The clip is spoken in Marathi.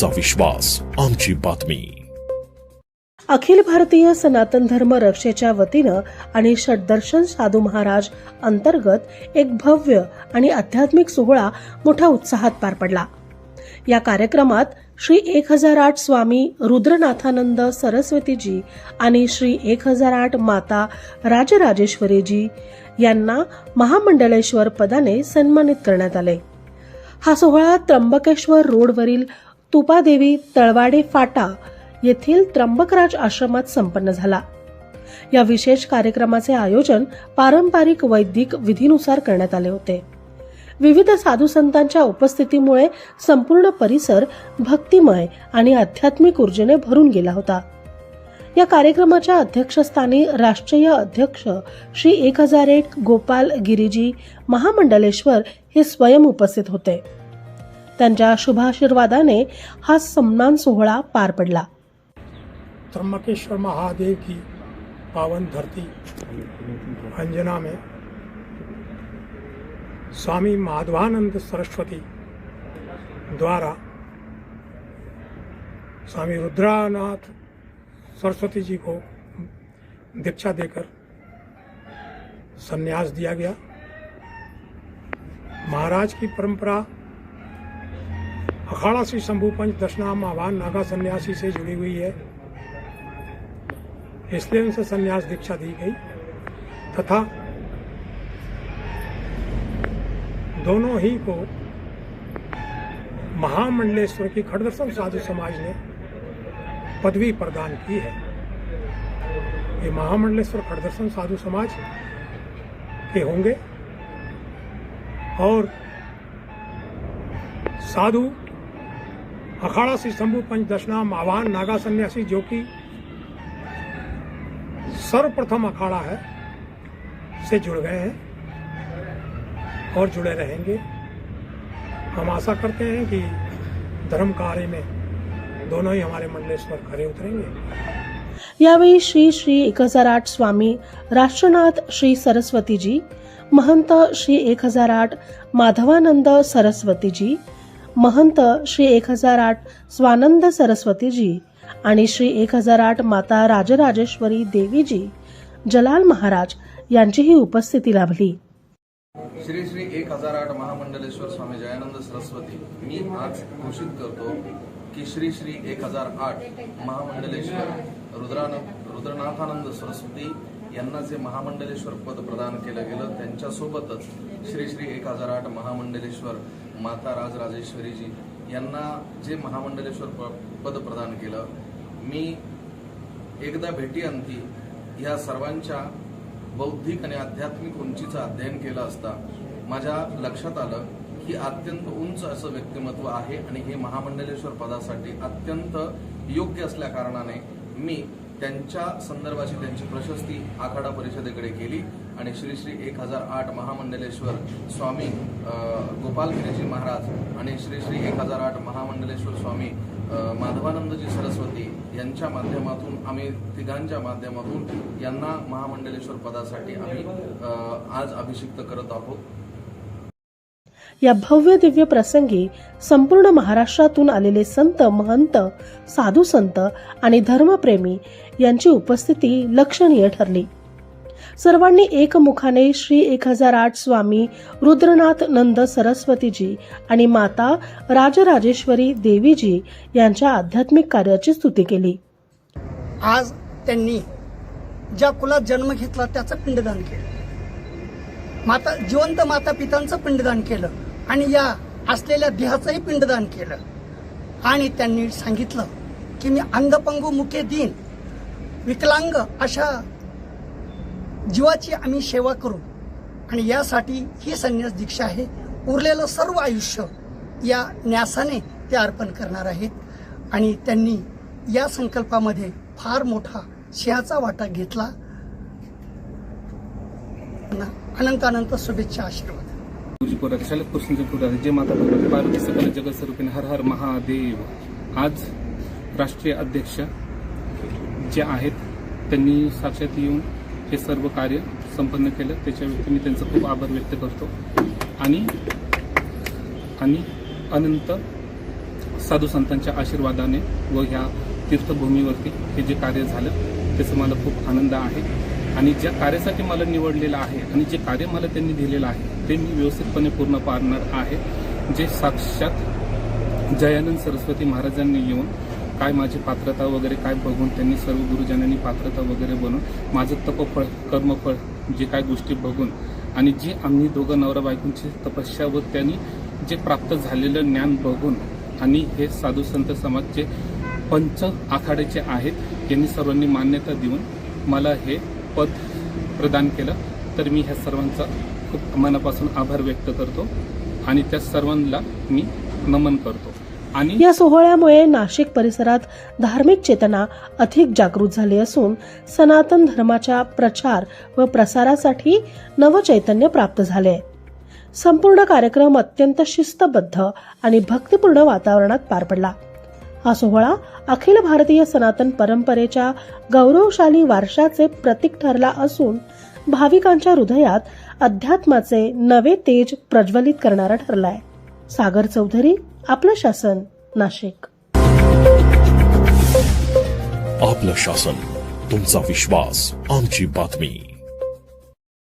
आमचा विश्वास, आमची बातमी. अखिल भारतीय सनातन धर्म रक्षेच्या वतीनं आणि षड्दर्शन साधू महाराज अंतर्गत एक भव्य आणि आध्यात्मिक सोहळा मोठ्या उत्साहात पार पडला. या कार्यक्रमात श्री 1008 स्वामी रुद्रनाथानंद सरस्वतीजी आणि श्री 1008 माता राजराजेश्वरीजी यांना महामंडलेश्वर पदाने सन्मानित करण्यात आले. हा सोहळा त्र्यंबकेश्वर रोडवरील तुपादेवी तळवाडे फाटा येथील त्र्यंबकराज आश्रमात संपन्न झाला. या विशेष कार्यक्रमाचे आयोजन पारंपरिक वैदिक विधीनुसार करण्यात आले होते. विविध साधू संतांच्या उपस्थितीमुळे संपूर्ण परिसर भक्तिमय आणि आध्यात्मिक ऊर्जेने भरून गेला होता. या कार्यक्रमाच्या अध्यक्षस्थानी राष्ट्रीय अध्यक्ष श्री 1008 गोपाल गिरीजी महामंडलेश्वर हे स्वयं उपस्थित होते. त्यांच्या शुभाशीर्वादाने हा सन्मान सोहळा पार पडला. त्र्यंबकेश्वर महादेव की पावन धरती अंजना में स्वामी माधवानंद सरस्वती द्वारा स्वामी रुद्रनाथ सरस्वती जी को दीक्षा देकर संन्यास दिया गया. महाराज की परंपरा अखाड़ा श्री शंभू पंच दशनाम आह्वान नागा सन्यासी से जुड़ी हुई है, इसलिए उनसे संन्यास दीक्षा दी गई तथा दोनों ही को महामंडलेश्वर की खड़दर्शन साधु समाज ने पदवी प्रदान की है. ये महामंडलेश्वर खड़दर्शन साधु समाज के होंगे और साधु अखाड़ा श्री शंभू पंच दशनाम आह्वान नागा सन्यासी जो कि सर्वप्रथम अखाड़ा है से जुड़ गए हैं और जुड़े रहेंगे. हम आशा करते हैं कि धर्म कार्य में दोनों ही हमारे मंडलेश्वर खरे उतरेंगे. यावेळी श्री 1008 स्वामी राष्ट्रनाथ श्री सरस्वतीजी, महंत श्री 1008 माधवानंद सरस्वतीजी, महंत श्री 1008 स्वानंद सरस्वतीजी आणि श्री 1008 माता राजराजेश्वरी देवीजी जलाल महाराज यांचीही उपस्थिती लाभली. श्री श्री 1008 महामंडलेश्वर स्वामी जयानंद सरस्वती मी आज घोषित करतो की श्री श्री 1008 महामंडलेश्वर रुद्रनाथानंद सरस्वती यांना जे महामंडलेश्वर पद प्रदान केलं गेलं त्यांच्यासोबतच श्री श्री 1008 महामंडलेश्वर माता राजराजेश्वरीजी यांना जे महामंडलेश्वर पद प्रदान केलं. मी एकदा भेटीअंती ह्या सर्वांच्या बौद्धिक आणि आध्यात्मिक उंचीचं अध्ययन केलं असता माझ्या लक्षात आलं की अत्यंत उंच असं व्यक्तिमत्व आहे आणि हे महामंडलेश्वर पदासाठी अत्यंत योग्य असल्या कारणाने मी त्यांच्या संदर्भाची त्यांची प्रशस्ती आखाडा परिषदेकडे केली आणि श्री श्री 1008 महामंडलेश्वर स्वामी गोपालगिरीजी महाराज आणि श्री श्री 1008 महामंडलेश्वर स्वामी माधवानंदजी सरस्वती यांच्या माध्यमातून आम्ही तिघांच्या माध्यमातून यांना महामंडलेश्वर पदासाठी आम्ही आज अभिषिक्त करत आहोत. या भव्य दिव्य प्रसंगी संपूर्ण महाराष्ट्रातून आलेले संत महंत साधू संत आणि धर्मप्रेमी यांची उपस्थिती लक्षणीय ठरली. सर्वांनी एकमुखाने श्री 1008 स्वामी रुद्रनाथ नंद सरस्वतीजी आणि माता राजराजेश्वरी देवीजी यांच्या आध्यात्मिक कार्याची स्तुती केली. आज त्यांनी ज्या कुलात जन्म घेतला त्याचं पिंडदान केलं, जिवंत माता पितांचं पिंडदान केलं आणि या असलेल्या देहाचंही पिंडदान केलं. आणि त्यांनी सांगितलं की मी अंधपंगू मुके दीन विकलांग अशा जीवाची आम्ही सेवा करू आणि यासाठी ही संन्यास दीक्षा आहे. उरलेलं सर्व आयुष्य या न्यासाने ते अर्पण करणार आहेत. आणि त्यांनी या संकल्पामध्ये फार मोठा सिंहाचा वाटा घेतला. अनंत अनंत शुभेच्छा, आशीर्वाद. जय माता पार्वती सकल जगत स्वरूपिणी हर हर महादेव. आज राष्ट्रीय अध्यक्ष जे आहेत त्यांनी साक्षात येऊन हे सर्व कार्य संपन्न केलं, त्याच्यावरती मी त्यांचा खूप आभार व्यक्त करतो. आणि अनंत साधू संतांच्या आशीर्वादाने व ह्या तीर्थभूमीवरती हे जे कार्य झालं त्याचा मला खूप आनंद आहे आणि ज्या कार्यासाठी मला निवडलेलं आहे आणि जे कार्य मला त्यांनी दिलेलं आहे ते मी व्यवस्थितपणे पूर्ण पाडणार आहे. जे साक्षात जयानंद सरस्वती महाराजांनी येऊन काय माझी पात्रता वगैरे काय बघून त्यांनी सर्व गुरुजनांनी पात्रता वगैरे बनवून माझं तपफळ कर्मफळ जे काय गोष्टी बघून आणि जे आम्ही दोघं नवरा बायकोंची तपस्या व त्यांनी जे प्राप्त झालेलं ज्ञान बघून आणि हे साधू संत समाजचे पंच आखाड्याचे आहेत यांनी सर्वांनी मान्यता देऊन मला हे पद प्रदान केलं. तर मी ह्या सर्वांचा खूप मनापासून आभार व्यक्त करतो आणि त्या सर्वांना मी नमन करतो. आणि या सोहळ्यामुळे नाशिक परिसरात धार्मिक चेतना अधिक जागृत झाली असून सनातन धर्माच्या प्रचार व प्रसारासाठी नवचैतन्य प्राप्त झाले. संपूर्ण कार्यक्रम अत्यंत शिस्तबद्ध आणि भक्तिपूर्ण वातावरणात पार पडला. हा सोहळा अखिल भारतीय सनातन परंपरेच्या गौरवशाली वारशाचे प्रतीक ठरला असून भाविकांच्या हृदयात अध्यात्माचे नवे तेज प्रज्वलित करणारा ठरलाय. सागर चौधरी, आपलं शासन, नाशिक. आपलं शासन, तुमचा विश्वास, आमची बातमी.